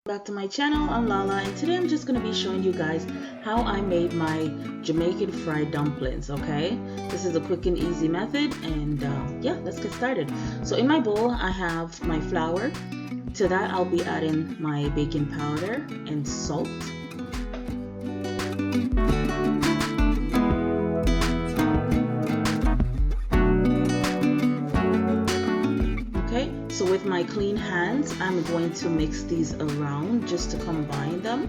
Back to my channel. I'm Lala, and today I'm just going to be showing you guys how I made my Jamaican fried dumplings. Okay, this is a quick and easy method, and yeah, let's get started. So in my bowl I have my flour. To that I'll be adding my baking powder and salt. So with my clean hands, I'm going to mix these around just to combine them.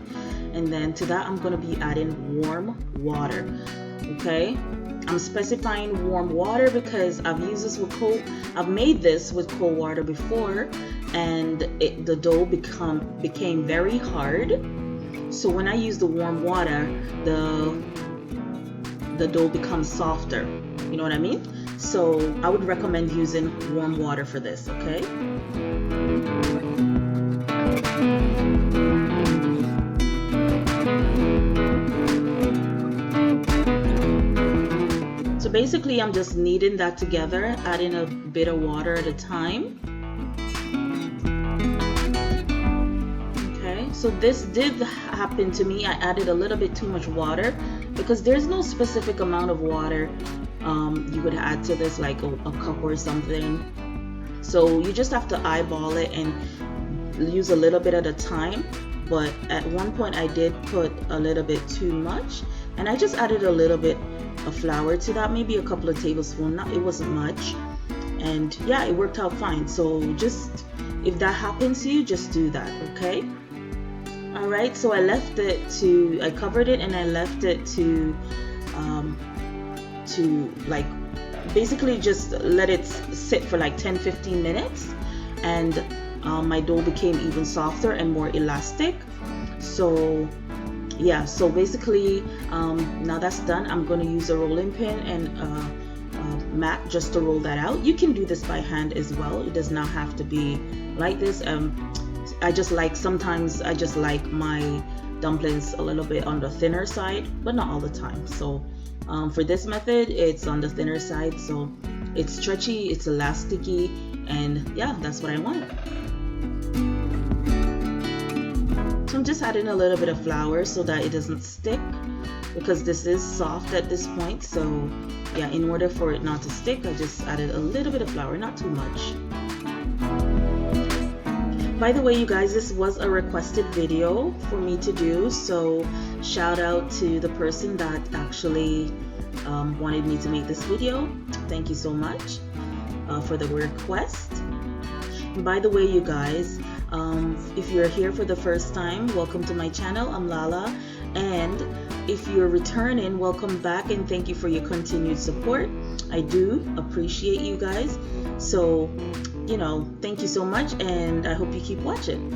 And then to that, I'm going to be adding warm water. Okay, I'm specifying warm water because I've used this with I've made this with cold water before, and the dough became very hard. So when I use the warm water, the dough becomes softer. You know what I mean? So I would recommend using warm water for this, okay? So basically I'm just kneading that together, adding a bit of water at a time. Okay, so this did happen to me. I added a little bit too much water because there's no specific amount of water you would add to this, like a cup or something. So you just have to eyeball it and use a little bit at a time. But at one point I did put a little bit too much, and I just added a little bit of flour to that, maybe a couple of tablespoons. It wasn't much, and yeah, it worked out fine. So just, if that happens to you, just do that, okay? All right, so I covered it and I left it to like basically just let it sit for like 10-15 minutes, and my dough became even softer and more elastic. So yeah, so basically now that's done, I'm going to use a rolling pin and mat just to roll that out. You can do this by hand as well. It does not have to be like this. Sometimes I just like my dumplings a little bit on the thinner side, but not all the time. So for this method, it's on the thinner side, so it's stretchy, it's elasticy, and yeah, that's what I want. So I'm just adding a little bit of flour so that it doesn't stick, because this is soft at this point. So yeah, in order for it not to stick, I just added a little bit of flour, not too much. By the way, you guys, this was a requested video for me to do, so shout out to the person that actually wanted me to make this video. Thank you so much for the request. And by the way, you guys, if you're here for the first time, welcome to my channel. I'm Lala, and if you're returning, welcome back, and thank you for your continued support. I do appreciate you guys. So you know, thank you so much, and I hope you keep watching.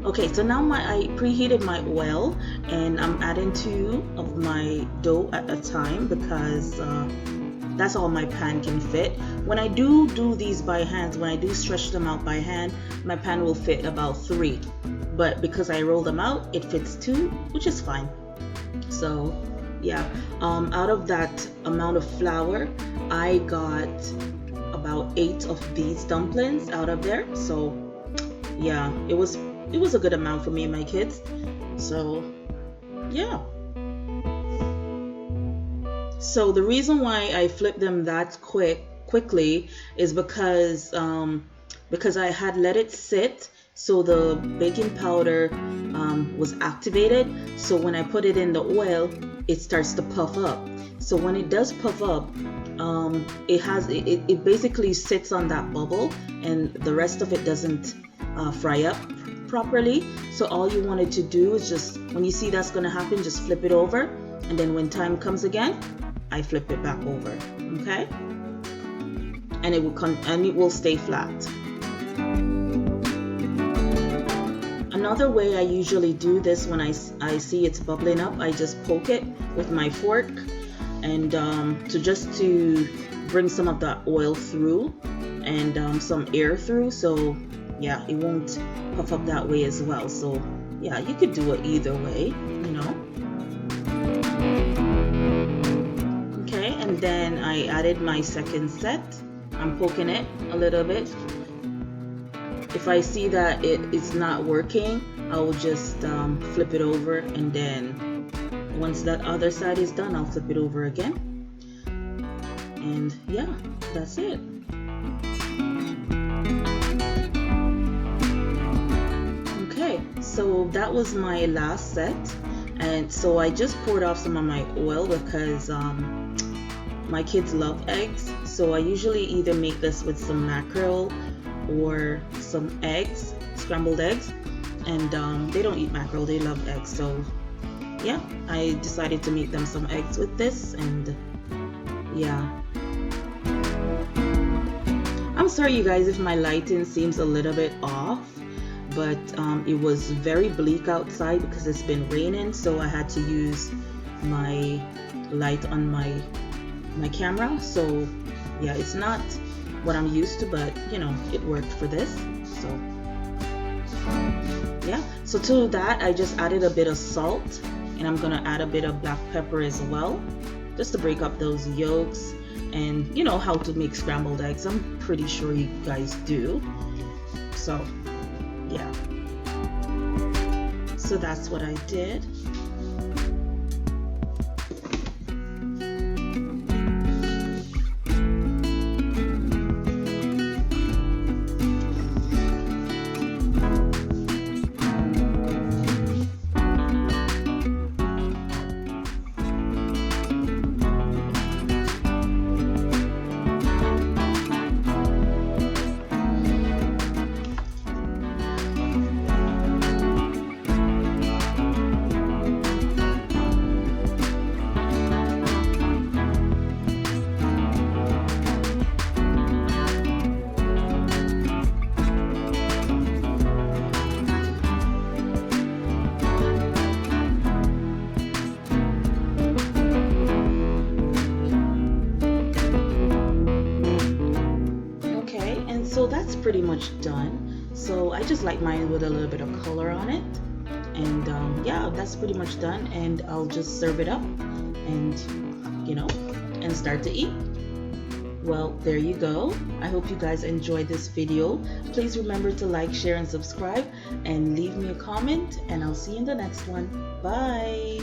Okay, so now I preheated my oil, and I'm adding 2 of my dough at a time because that's all my pan can fit. When I do these by hands, when I do stretch them out by hand, my pan will fit about 3, but because I roll them out, it fits 2, which is fine. So yeah, out of that amount of flour, I got about 8 of these dumplings out of there. So yeah, it was a good amount for me and my kids. So yeah, so the reason why I flipped them that quickly is because I had let it sit, so the baking powder was activated. So when I put it in the oil, it starts to puff up. So when it does puff up, it basically sits on that bubble, and the rest of it doesn't fry up properly. So all you wanted to do is just, when you see that's going to happen, just flip it over, and then when time comes again, I flip it back over, okay? And it will stay flat. Another way I usually do this, when I see it's bubbling up, I just poke it with my fork, and to bring some of that oil through and some air through, so yeah, it won't puff up that way as well. So yeah, you could do it either way, you know. Okay, and then I added my second set. I'm poking it a little bit, if I see that it's not working, I will just flip it over, and then once that other side is done, I'll flip it over again. And yeah, that's it. Okay, so that was my last set, and so I just poured off some of my oil because my kids love eggs. So I usually either make this with some mackerel or some eggs, scrambled eggs, and they don't eat mackerel, they love eggs. So yeah, I decided to make them some eggs with this, and yeah. I'm sorry you guys if my lighting seems a little bit off, but it was very bleak outside because it's been raining, so I had to use my light on my camera. So yeah, it's not what I'm used to, but you know, it worked for this. So yeah, so to that I just added a bit of salt, and I'm gonna add a bit of black pepper as well, just to break up those yolks. And you know how to make scrambled eggs, I'm pretty sure you guys do. So yeah, so that's what I did. So that's pretty much done. So I just like mine with a little bit of color on it, and yeah, that's pretty much done. And I'll just serve it up, and you know, and start to eat. Well, there you go. I hope you guys enjoyed this video. Please remember to like, share, and subscribe, and leave me a comment, and I'll see you in the next one. Bye.